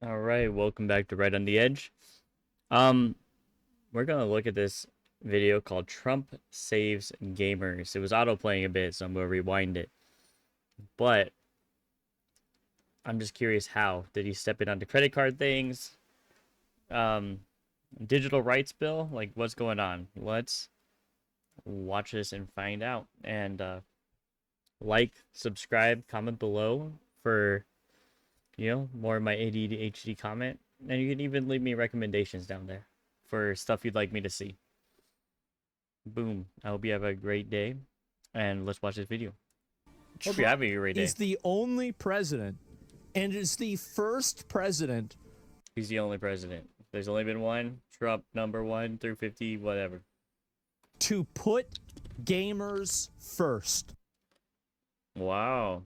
All right, welcome back to Right on the Edge. Um, we're gonna look at this video called Trump Saves Gamers. It was auto-playing a bit, so I'm gonna rewind it. But I'm just curious, how did he step in on the credit card things? Um, digital rights bill? Like, what's going on? Let's watch this and find out. And like, subscribe, comment below for more of my ADHD comment. And you can even leave me recommendations down there for stuff you'd like me to see. Boom. I hope you have a great day. And let's watch this video. Hope you're having a great day. He's the only president, and is the first president. He's the only president. There's only been one. Trump, number 1 through 50, whatever. To put gamers first. Wow.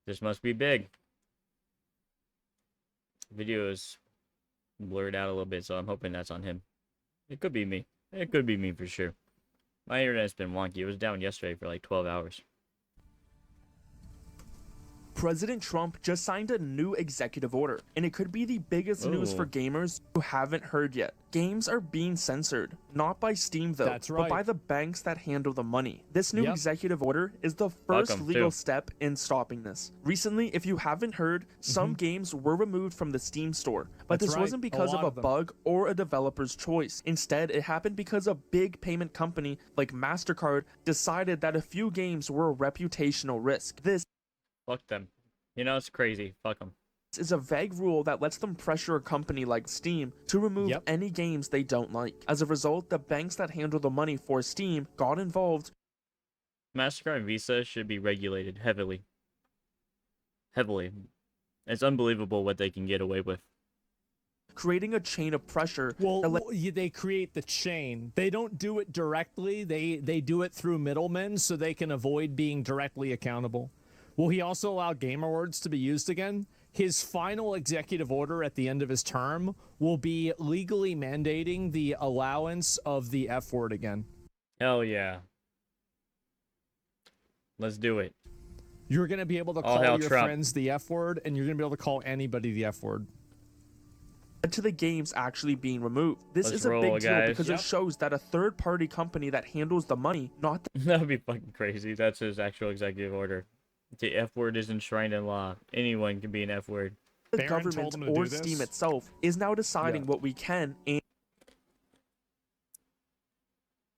This must be big. Video is blurred out a little bit, so I'm hoping that's on him. It could be me. It could be me for sure. My internet's been wonky. It was down yesterday for like 12 hours. President Trump just signed a new executive order, and it could be the biggest news for gamers who haven't heard yet. Games are being censored, not by Steam though, That's right. but by the banks that handle the money. This new executive order is the first legal step in stopping this. Recently, if you haven't heard, some games were removed from the Steam store, but this wasn't because of a bug or a developer's choice. Instead, it happened because a big payment company like MasterCard decided that a few games were a reputational risk. Fuck them. It's crazy. Fuck them. Is a vague rule that lets them pressure a company like Steam to remove any games they don't like. As a result, the banks that handle the money for Steam got involved. MasterCard and Visa should be regulated heavily. Heavily. It's unbelievable what they can get away with. Creating a chain of pressure. Well, they create the chain. They don't do it directly. They do it through middlemen so they can avoid being directly accountable. Will he also allow gamer words to be used again? His final executive order at the end of his term will be legally mandating the allowance of the F word again. Hell yeah. Let's do it. You're going to be able to call your friends the F word, and you're going to be able to call anybody the F word. To the games actually being removed. This is a big deal because it shows that a third-party company that handles the money, not the That would be fucking crazy. That's his actual executive order. The F word is enshrined in law. Anyone can be an F word. The government or Steam itself is now deciding what we can and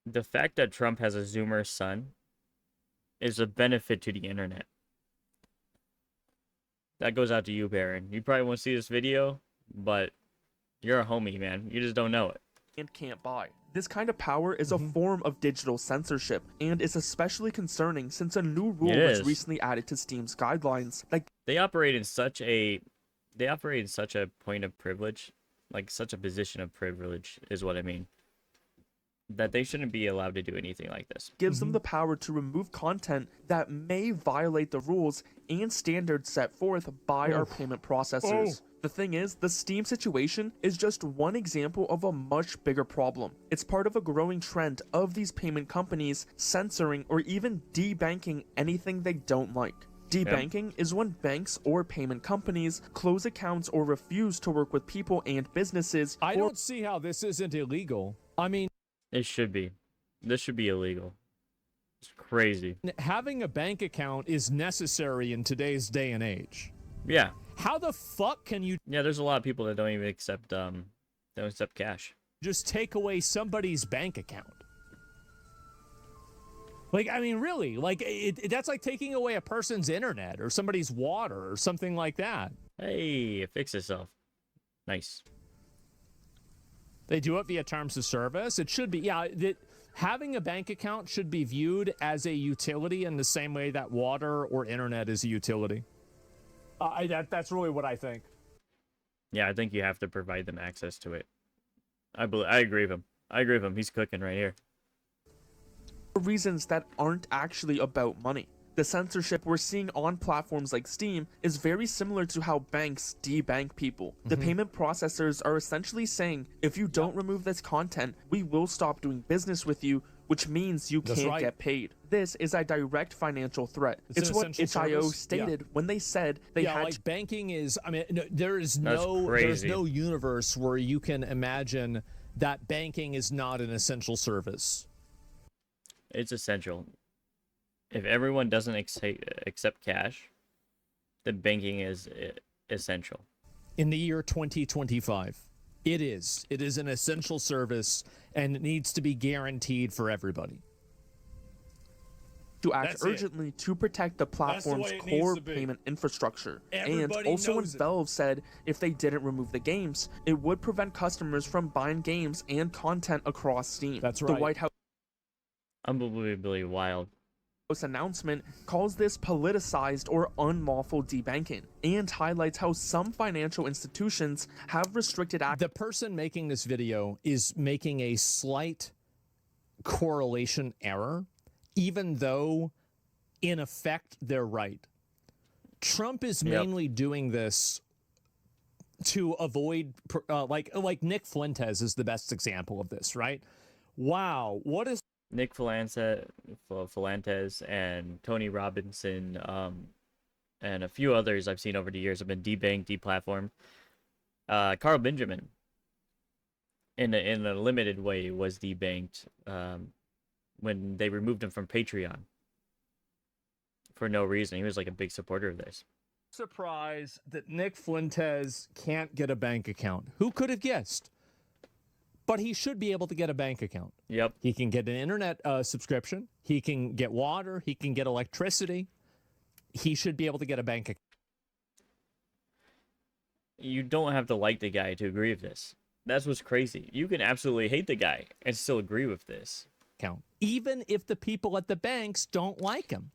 the fact that Trump has a Zoomer son is a benefit to the internet. That goes out to you, Baron. You probably won't see this video, but you're a homie, man. You just don't know it. And can't buy. This kind of power is a form of digital censorship, and is especially concerning since a new rule was recently added to Steam's guidelines. Like they operate in such a point of privilege, like such a position of privilege is what I mean, that they shouldn't be allowed to do anything like this. Gives them the power to remove content that may violate the rules and standards set forth by our payment processors. The thing is, the Steam situation is just one example of a much bigger problem. It's part of a growing trend of these payment companies censoring or even debanking anything they don't like. Debanking is when banks or payment companies close accounts or refuse to work with people and businesses. I don't see how this isn't illegal. I mean, it should be. This should be illegal. It's crazy. Having a bank account is necessary in today's day and age. Yeah. How the fuck can you... Yeah, there's a lot of people that don't even accept, don't accept cash. Just take away somebody's bank account. Like, I mean, really, like, that's like taking away a person's internet or somebody's water or something like that. Hey, it fixed itself. Nice. They do it via terms of service. It should be, having a bank account should be viewed as a utility in the same way that water or internet is a utility. That's really what I think. Yeah, I think you have to provide them access to it. I agree with him. I agree with him. He's cooking right here. Reasons that aren't actually about money. The censorship we're seeing on platforms like Steam is very similar to how banks debank people. The payment processors are essentially saying, if you don't remove this content, we will stop doing business with you, which means you can't get paid. this is a direct financial threat. It's an what essential itch.io service? stated when they said they Yeah, had like banking is. I mean, there's That's there's crazy. no universe where you can imagine that banking is not an essential service. It's essential. If everyone doesn't accept cash, then banking is essential. In the year 2025, it is. It is an essential service, and it needs to be guaranteed for everybody. to act That's it. urgently to protect the platform's way it needs core to be. payment infrastructure. Everybody And also when knows it. Valve said if they didn't remove the games, it would prevent customers from buying games and content across Steam. That's The right. White House Unbelievably wild. announcement calls this politicized or unlawful debanking and highlights how some financial institutions have restricted access The person making this video is making a slight correlation error, even though in effect they're right. Trump is Yep. mainly doing this to avoid like Nick Fuentes is the best example of this, right? Wow, what is Nick Fuentes and Tony Robinson, and a few others I've seen over the years have been debanked, deplatformed. Carl Benjamin, in a limited way, was debanked when they removed him from Patreon for no reason. He was like a big supporter of this. surprise that Nick Fuentes can't get a bank account? Who could have guessed? But he should be able to get a bank account. Yep. He can get an internet subscription. He can get water. He can get electricity. He should be able to get a bank You don't have to like the guy to agree with this. That's what's crazy. You can absolutely hate the guy and still agree with this. account, even if the people at the banks don't like him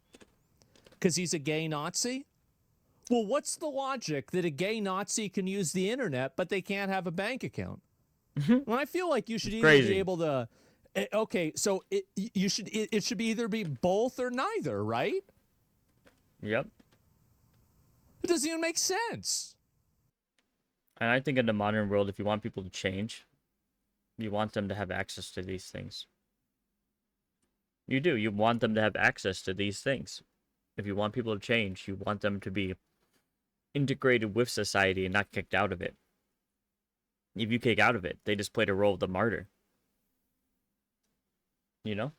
because he's a gay Nazi. Well, what's the logic that a gay Nazi can use the internet, but they can't have a bank account? Well, I feel like you should either crazy. be able to. Okay, so it should be either be both or neither, right? Yep. It doesn't even make sense. And I think in the modern world, if you want people to change, you want them to have access to these things. You do. You want them to have access to these things. If you want people to change, you want them to be integrated with society and not kicked out of it. If you kick out of it, they just play the role of the martyr. You know?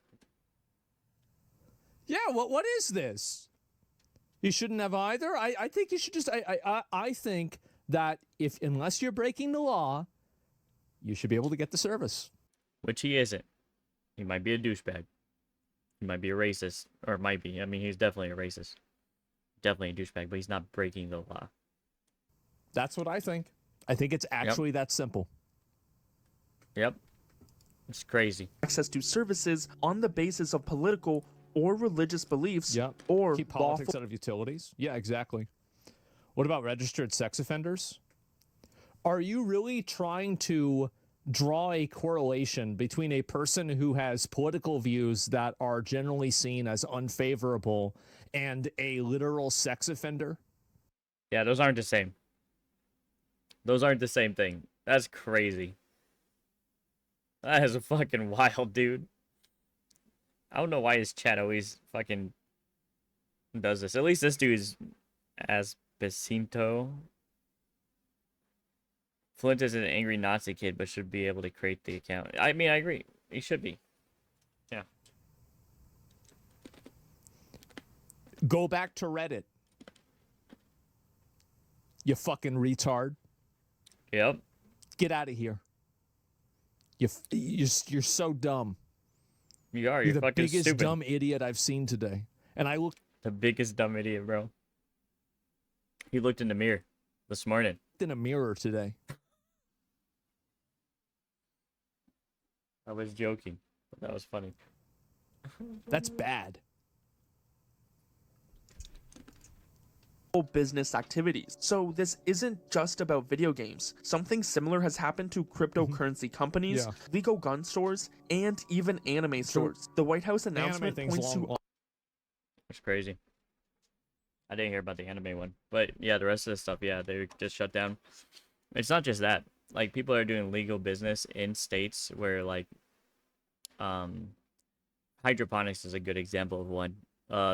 Yeah, what is this? You shouldn't have either. I think you should just. I think that if unless you're breaking the law, you should be able to get the service. Which he isn't. He might be a douchebag. He might be a racist. Or might be. I mean, he's definitely a racist. Definitely a douchebag, but he's not breaking the law. That's what I think. I think it's actually that simple. Yep. It's crazy. access to services on the basis of political or religious beliefs or keep lawful politics out of utilities. Yeah, exactly. What about registered sex offenders? Are you really trying to draw a correlation between a person who has political views that are generally seen as unfavorable and a literal sex offender? Yeah, those aren't the same. Those aren't the same thing. That's crazy. That is a fucking wild, dude. I don't know why his chat always fucking does this. At least this dude is as Becinto. Flint is an angry Nazi kid, but should be able to create the account. I mean, I agree. He should be. Yeah. Go back to Reddit. You fucking retard. Yep. Get out of here. You're so dumb. You are. You're You're the fucking biggest stupid. dumb idiot I've seen today. And I looked The biggest dumb idiot, bro. He looked in the mirror this morning. in a mirror today. I was joking, but that was funny. That's bad. business activities. So this isn't just about video games. Something similar has happened to cryptocurrency companies, Yeah. legal gun stores, and even anime stores. The White House announcement thing's points to It's crazy. I didn't hear about the anime one, but yeah, the rest of the stuff, yeah, they're just shut down. It's not just that. Like, people are doing legal business in states where, like, hydroponics is a good example of one.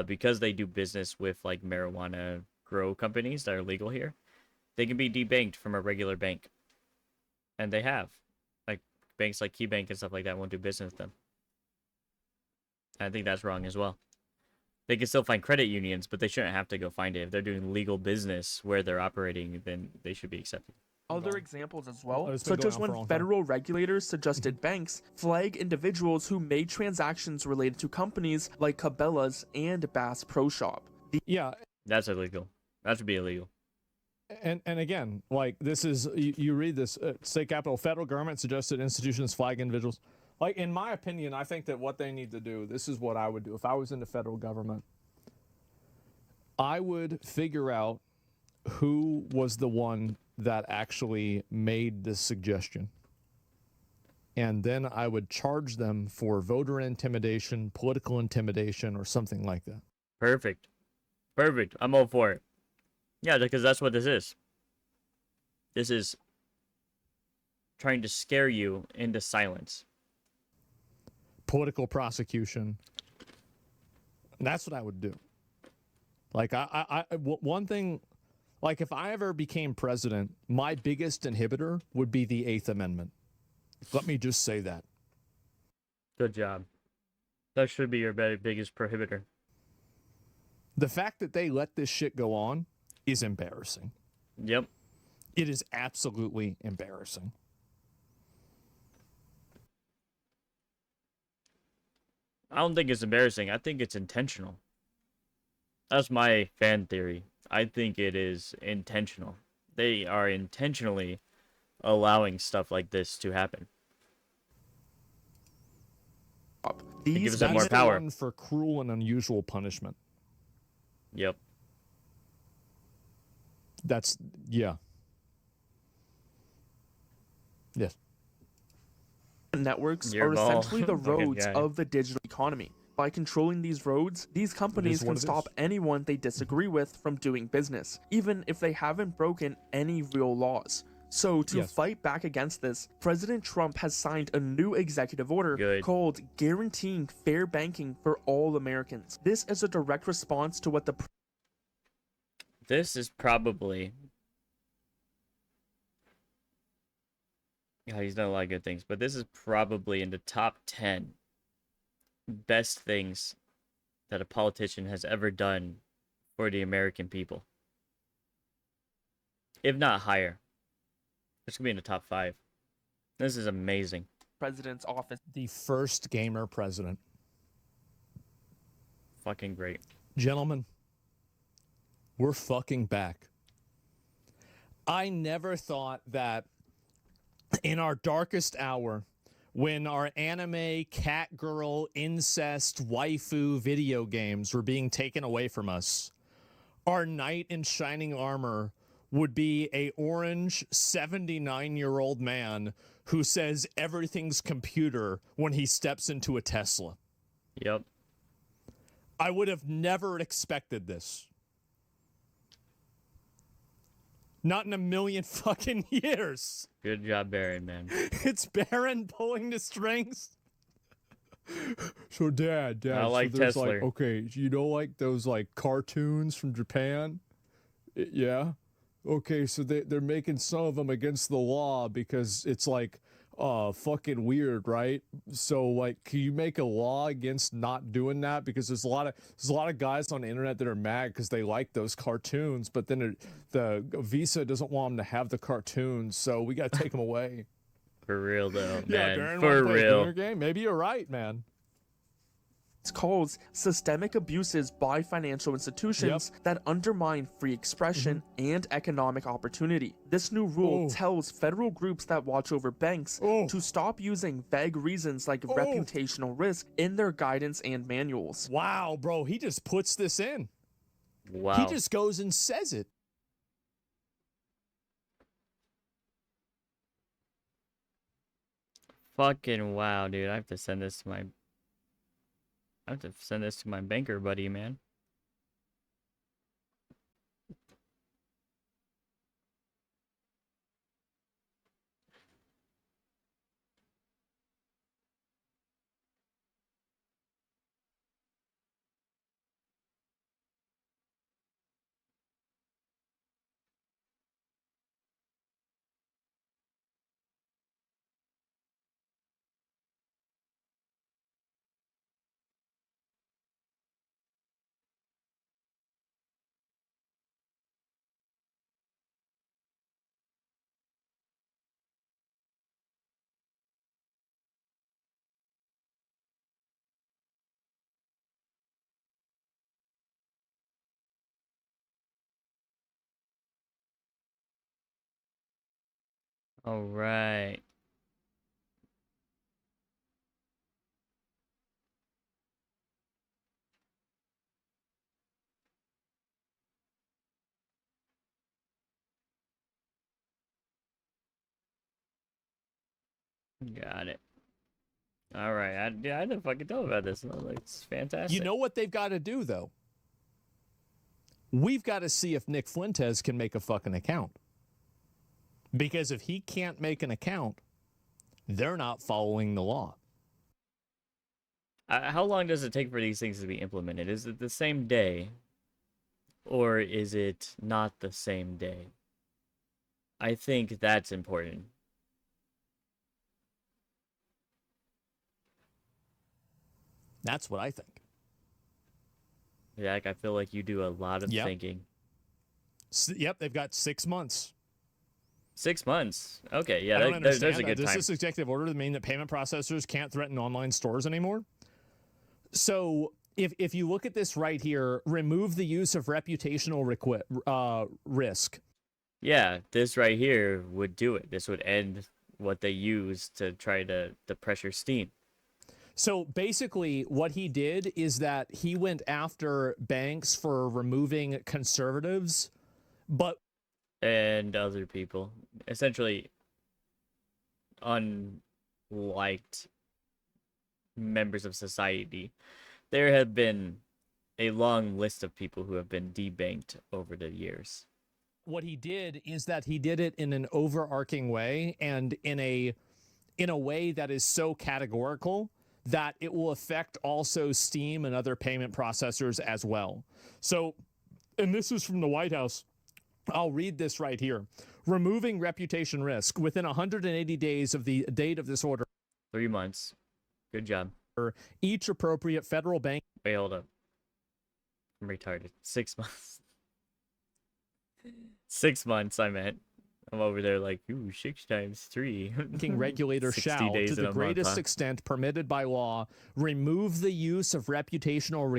Because they do business with like marijuana grow companies that are legal here, they can be debanked from a regular bank, and they have, like banks like KeyBank and stuff like that won't do business with them. I think that's wrong as well. They can still find credit unions, but they shouldn't have to go find it. If they're doing legal business where they're operating, then they should be accepted. Other examples as well, it's been such going as on for a when long time. federal regulators suggested banks flag individuals who made transactions related to companies like Cabela's and Bass Pro Shop. Yeah, That's illegal. That should be illegal. and again, like this is you read this state capital federal government suggested institutions flag individuals. Like in my opinion, I think that what they need to do. This is what I would do if I was in the federal government. I would figure out who was the one that actually made this suggestion. And then I would charge them for voter intimidation, political intimidation, or something like that. Perfect. Perfect. I'm all for it. Yeah, because that's what this is. This is trying to scare you into silence. Political prosecution. And that's what I would do. Like, one thing, like if I ever became president, my biggest inhibitor would be the 8th Amendment. Let me just say that. Good job. That should be your biggest prohibitor. The fact that they let this shit go on is embarrassing. Yep. It is absolutely embarrassing. I don't think it's embarrassing. I think it's intentional. That's my fan theory. I think it is intentional. They are intentionally allowing stuff like this to happen. It gives them more That's the power. one for cruel and unusual punishment. Yep. That's, yeah. Yes. Networks Your are ball. essentially the Fucking roads guy. of the digital economy. By controlling these roads, these companies what can it stop is. anyone they disagree with from doing business, even if they haven't broken any real laws. So, to Yes. fight back against this, President Trump has signed a new executive order Good. called Guaranteeing Fair Banking for All Americans. This is a direct response to what the This is probably... Yeah, he's done a lot of good things, but this is probably in the top 10 best things that a politician has ever done for the American people. If not higher. This could be in the top 5. This is amazing. president's office The first gamer president. Fucking great. Gentlemen, we're fucking back. I never thought that in our darkest hour, when our anime, cat girl, incest, waifu video games were being taken away from us, our knight in shining armor would be a orange 79-year-old man who says everything's computer when he steps into a Tesla. Yep. I would have never expected this. Not in a million fucking years. Good job, Barry, man. It's Baron pulling the strings. So Dad, I like so there's Tesla. like, okay, you know, like those like cartoons from Japan? Yeah. Okay, so they're making some of them against the law because it's like fucking weird, right? So like, can you make a law against not doing that? Because there's a lot of guys on the internet that are mad because they like those cartoons, but then the Visa doesn't want them to have the cartoons, so we got to take them away. For real, though, Yeah, man. Baron, For wanna play a real. gamer game? Maybe you're right, man. calls systemic abuses by financial institutions that undermine free expression and economic opportunity. This new rule tells federal groups that watch over banks to stop using vague reasons like reputational risk in their guidance and manuals. Wow, bro, he just puts this in. Wow. He just goes and says it. Fucking wow, dude. I have to send this to my banker buddy, man. All right. Got it. All right. I didn't fucking know about this. It's fantastic. You know what they've got to do, though? We've got to see if Nick Fuentes can make a fucking account. Because if he can't make an account, they're not following the law. How long does it take for these things to be implemented? Is it the same day? Or is it not the same day? I think that's important. That's what I think. Jack, I feel like you do a lot of thinking. Yep, they've got 6 months. 6 months. Okay, yeah, I don't there's understand a good that. Does time. this executive order mean that payment processors can't threaten online stores anymore? So if you look at this right here, remove the use of reputational risk. Yeah, this right here would do it. This would end what they use to try to pressure Steam. So basically, what he did is that he went after banks for removing conservatives, but And other people. Essentially unliked members of society. There have been a long list of people who have been debanked over the years. what he did is that he did it in an overarching way and in a way that is so categorical that it will affect also Steam and other payment processors as well. So, and this is from the White House. I'll read this right here. Removing reputation risk within 180 days of the date of this order. 3 months. Good job. Each appropriate federal bank. Wait, hold up. I'm retarded. 6 months. 6 months, I meant. I'm over there like, ooh, 6 times 3. Banking regulator 60 shall, days to in the a month, greatest huh? extent permitted by law, remove the use of reputational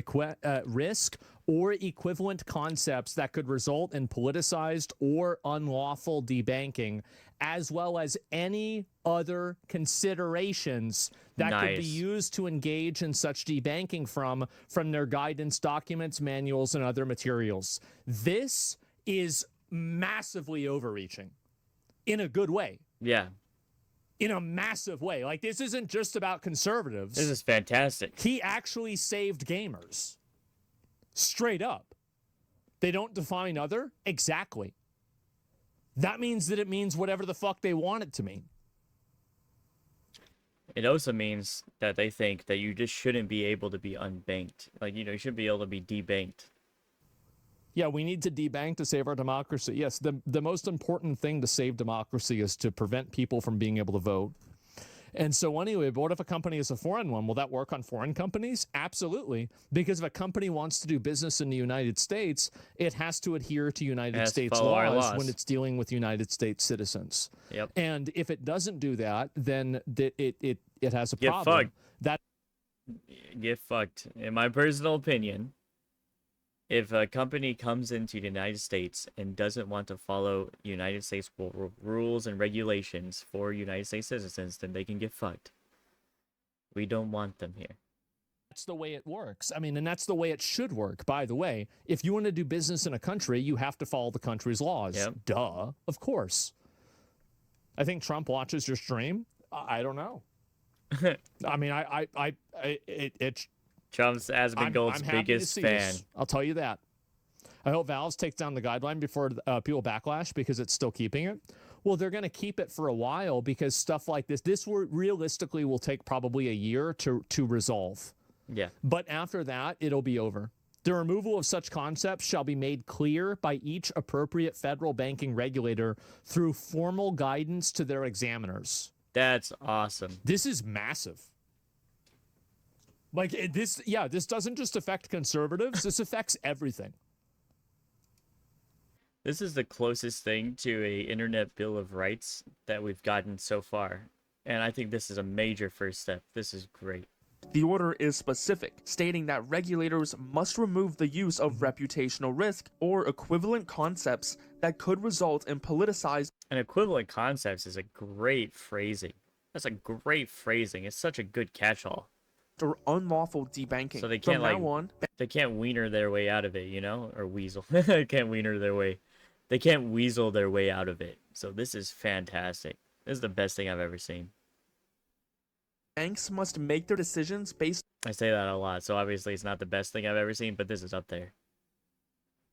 risk or equivalent concepts that could result in politicized or unlawful debanking, as well as any other considerations that could be Nice. used to engage in such debanking from their guidance documents, manuals, and other materials. This is massively overreaching. In a good way. Yeah. In a massive way. Like, this isn't just about conservatives. This is fantastic. He actually saved gamers. Straight up. They don't define other? Exactly. That means that it means whatever the fuck they want it to mean. It also means that they think that you just shouldn't be able to be unbanked. Like, you shouldn't be able to be debanked. Yeah, we need to debank to save our democracy. Yes, the most important thing to save democracy is to prevent people from being able to vote. And so anyway, but what if a company is a foreign one? Will that work on foreign companies? Absolutely. Because if a company wants to do business in the United States, it has to adhere to United States follow our laws laws. when it's dealing with United States citizens. Yep. And if it doesn't do that, then it has a Get problem. fucked. That Get fucked. In my personal opinion, if a company comes into the United States and doesn't want to follow United States rules and regulations for United States citizens, then they can get fucked. We don't want them here. That's the way it works. I mean, and that's the way it should work, by the way. If you want to do business in a country, you have to follow the country's laws. Yep. Duh. Of course. I think Trump watches your stream. I don't know. I mean, it's Trump's has been Gold's I'm happy to biggest see fan. this. I'll tell you that. I hope Valve takes down the guideline before people backlash because it's still keeping it. Well, they're going to keep it for a while because stuff like this realistically will take probably a year to resolve. Yeah. But after that, it'll be over. The removal of such concepts shall be made clear by each appropriate federal banking regulator through formal guidance to their examiners. That's awesome. This is massive. Like this doesn't just affect conservatives. This affects everything. This is the closest thing to a internet bill of rights that we've gotten so far. And I think this is a major first step. This is great. The order is specific, stating that regulators must remove the use of reputational risk or equivalent concepts that could result in politicized And equivalent concepts is a great phrasing. That's a great phrasing. It's such a good catch-all. or unlawful debanking. So they can't From now on, they can't wiener their way out of it, you know, or weasel. They can't wiener their way. They can't weasel their way out of it. So this is fantastic. This is the best thing I've ever seen. banks must make their decisions based I say that a lot, so obviously it's not the best thing I've ever seen, but this is up there.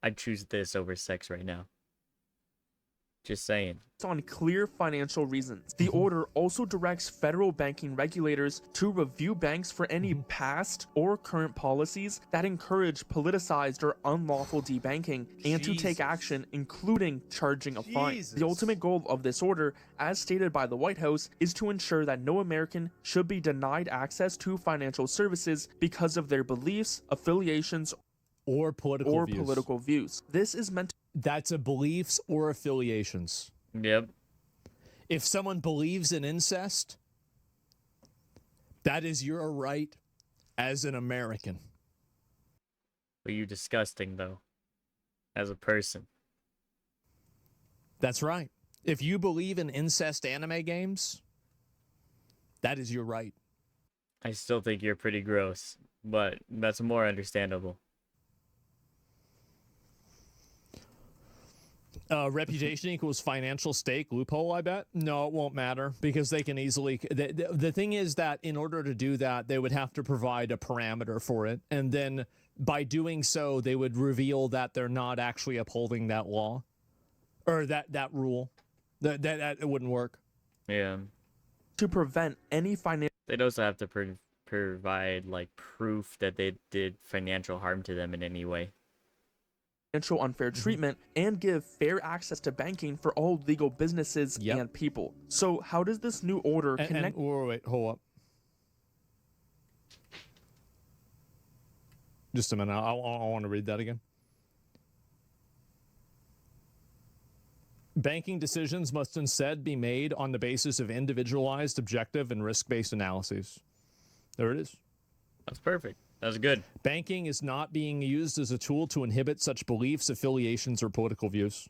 I'd choose this over sex right now. Just saying. on clear financial reasons. The order also directs federal banking regulators to review banks for any past or current policies that encourage politicized or unlawful debanking and to take action, including charging a fine. The ultimate goal of this order, as stated by the White House, is to ensure that no American should be denied access to financial services because of their beliefs, affiliations, Or political views. This is meant That's a beliefs or affiliations. Yep. If someone believes in incest, that is your right as an American. But you disgusting, though. As a person. That's right. If you believe in incest anime games, that is your right. I still think you're pretty gross, but that's more understandable. Reputation equals financial stake loophole, I bet. No, it won't matter because they can easily. The thing is that in order to do that, they would have to provide a parameter for it. And then by doing so, they would reveal that they're not actually upholding that law or that rule. That it wouldn't work. Yeah. to prevent any financial They'd also have to provide, like, proof that they did financial harm to them in any way. unfair treatment and give fair access to banking for all legal businesses Yep. and people. So how does this new order And connect wait, hold up. Just a minute. I want to read that again. Banking decisions must instead be made on the basis of individualized, objective, and risk-based analyses. There it is. That's perfect. That's good. Banking is not being used as a tool to inhibit such beliefs, affiliations, or political views.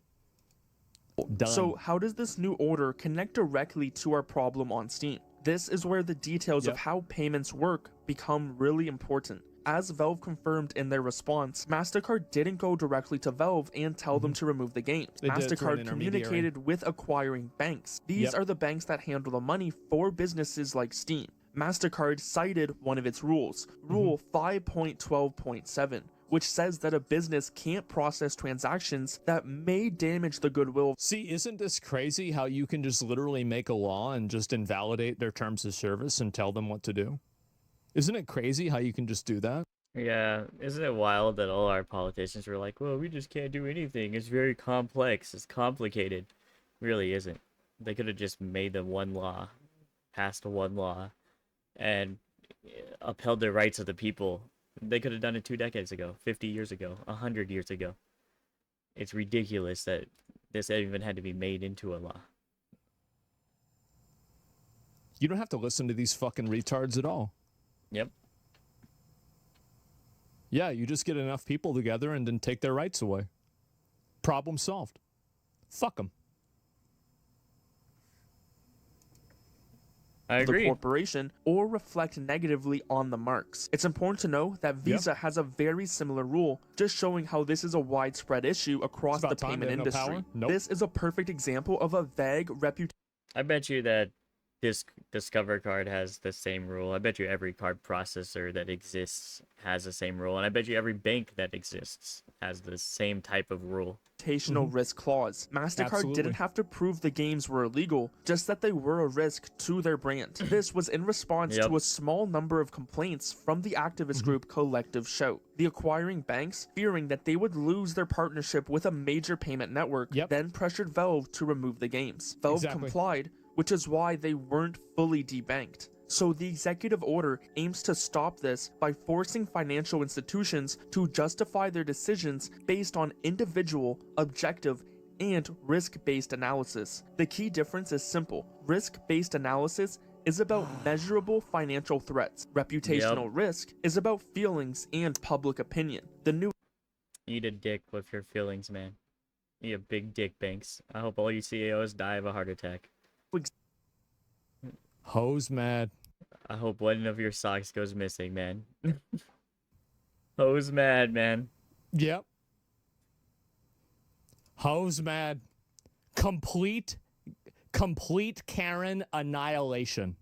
Done. So how does this new order connect directly to our problem on Steam? This is where the details of Yep. how payments work become really important. As Valve confirmed in their response, MasterCard didn't go directly to Valve and tell them to remove the games. They did it through an MasterCard intermediary. communicated with acquiring banks. These Yep. are the banks that handle the money for businesses like Steam. MasterCard cited one of its rules, Rule 5.12.7, which says that a business can't process transactions that may damage the goodwill See, isn't this crazy how you can just literally make a law and just invalidate their terms of service and tell them what to do? Isn't it crazy how you can just do that? Yeah, isn't it wild that all our politicians were like, well, we just can't do anything. It's very complex. It's complicated. It really isn't. They could have just made the one law, passed one law, and upheld the rights of the people. They could have done it 2 decades ago, 50 years ago, 100 years ago. It's ridiculous that this even had to be made into a law. You don't have to listen to these fucking retards at all. Yep. Yeah, you just get enough people together and then take their rights away. Problem solved. Fuck them. I the agree. corporation or reflect negatively on the marks. It's important to know that Visa has a very similar rule, just showing how this is a widespread issue across the about time payment they have no industry. power? Nope. This is a perfect example of a vague reputation. I bet you that this Discover card has the same rule. I bet you every card processor that exists has the same rule. And I bet you every bank that exists has the same type of rule. Risk clause. MasterCard Absolutely. didn't have to prove the games were illegal, just that they were a risk to their brand. This was in response Yep. to a small number of complaints from the activist group Collective Show. The acquiring banks, fearing that they would lose their partnership with a major payment network, Yep. then pressured Valve to remove the games. Valve Exactly. complied, which is why they weren't fully debanked. So the executive order aims to stop this by forcing financial institutions to justify their decisions based on individual, objective, and risk-based analysis. The key difference is simple. Risk-based analysis is about measurable financial threats. Reputational risk is about feelings and public opinion. The new Eat a dick with your feelings, man. Eat a big dick, Banks. I hope all you CEOs die of a heart attack. Hoes mad. I hope one of your socks goes missing, man. Hoes mad, man. Yep. Hoes mad. Complete Karen annihilation.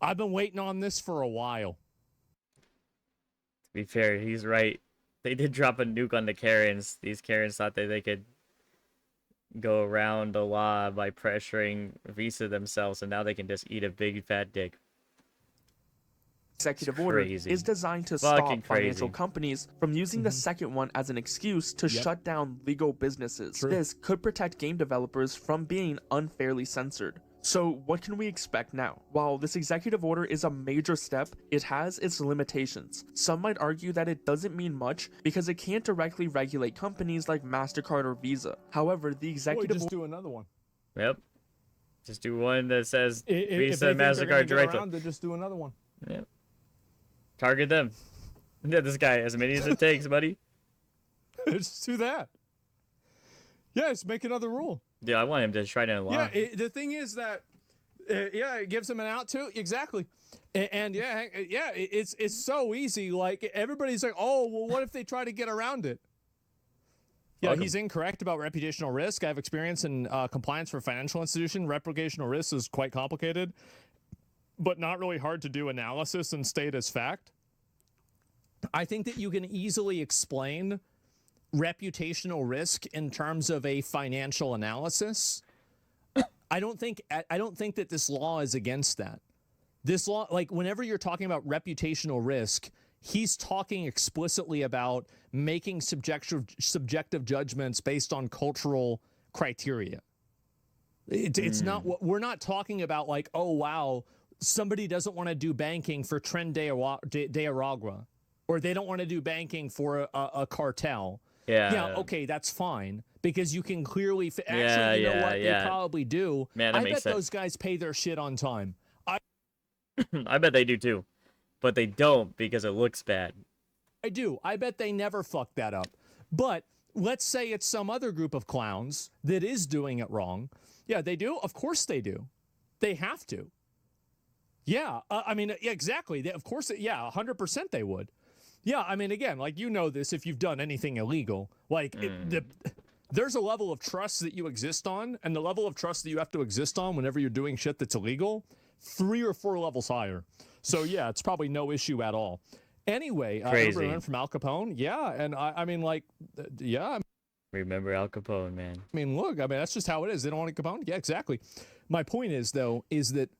I've been waiting on this for a while. To be fair, he's right. They did drop a nuke on the Karens. These Karens thought that they could go around the law by pressuring Visa themselves, and now they can just eat a big fat dick. executive order is designed to Fucking stop financial companies from using the second one as an excuse to shut down legal businesses. This could protect game developers from being unfairly censored. So what can we expect now? While this executive order is a major step, it has its limitations. Some might argue that it doesn't mean much because it can't directly regulate companies like MasterCard or Visa. However, the executive just do another one. Yep. Just do one that says If Visa, MasterCard directly. They just do another one. Yep. Target them. Yeah, this guy, as many as it takes, buddy. Just do that. Yeah, just make another rule. Yeah, I want him to try to unlock. Yeah, the thing is that, it gives them an out too. Exactly. And it's so easy. Like, everybody's like, oh, well, what if they try to get around it? Yeah, he's incorrect about reputational risk. I have experience in compliance for a financial institution. Reputational risk is quite complicated, but not really hard to do analysis and state as fact. I think that you can easily explain reputational risk in terms of a financial analysis. I don't think that this law is against that. This law, like, whenever you're talking about reputational risk, he's talking explicitly about making subjective judgments based on cultural criteria. It's not what we're not talking about, like, oh wow, somebody doesn't want to do banking for Tren de Aragua, or they don't want to do banking for a cartel. Yeah, okay, that's fine, because you can clearly actually, you know what, they probably do. Man, I bet those guys pay their shit on time. I bet they do too, but they don't because it looks bad. I do. I bet they never fuck that up. But let's say it's some other group of clowns that is doing it wrong. Yeah, they do. Of course they do. They have to. Yeah, I mean, yeah, exactly. Of course, yeah, 100% they would. Yeah, I mean, again, like, you know this if you've done anything illegal. Like, there's a level of trust that you exist on, and the level of trust that you have to exist on whenever you're doing shit that's illegal, 3 or 4 levels higher. So, yeah, it's probably no issue at all. Anyway, I learned from Al Capone. Yeah, and I mean, like, yeah. Remember Al Capone, man. I mean, look, I mean, that's just how it is. They don't want Capone? Yeah, exactly. My point is, though, is that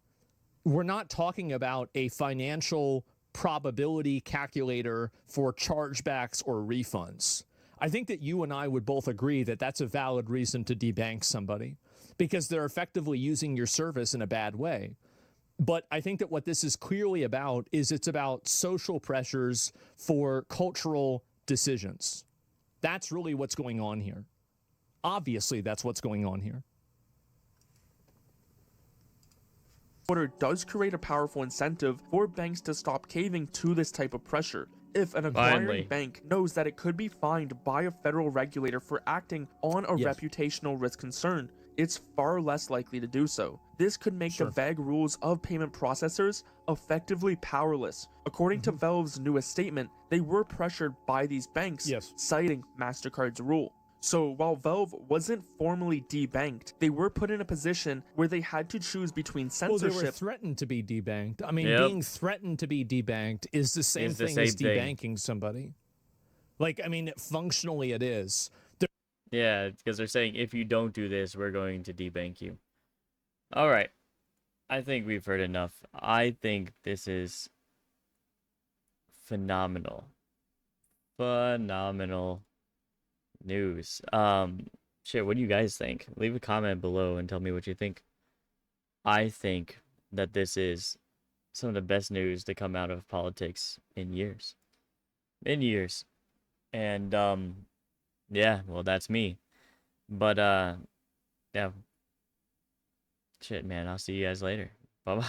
we're not talking about a financial probability calculator for chargebacks or refunds. I think that you and I would both agree that that's a valid reason to debank somebody, because they're effectively using your service in a bad way. But I think that what this is clearly about is it's about social pressures for cultural decisions. That's really what's going on here. Obviously, that's what's going on here. Order does create a powerful incentive for banks to stop caving to this type of pressure. If an acquiring bank knows that it could be fined by a federal regulator for acting on a reputational risk concern, it's far less likely to do so. This could make the vague rules of payment processors effectively powerless. According to Valve's newest statement, they were pressured by these banks, citing MasterCard's rule. So while Valve wasn't formally debanked, they were put in a position where they had to choose between censorship. Well, they were threatened to be debanked. I mean, being threatened to be debanked is the same thing as debanking somebody. Like, I mean, functionally it is. Yeah, because they're saying, if you don't do this, we're going to debank you. All right. I think we've heard enough. I think this is phenomenal. Phenomenal news. Shit, what do you guys think? Leave a comment below and tell me what you think. I think that this is some of the best news to come out of politics in years. And yeah, well, that's me. But yeah. Shit, man, I'll see you guys later. Bye-bye.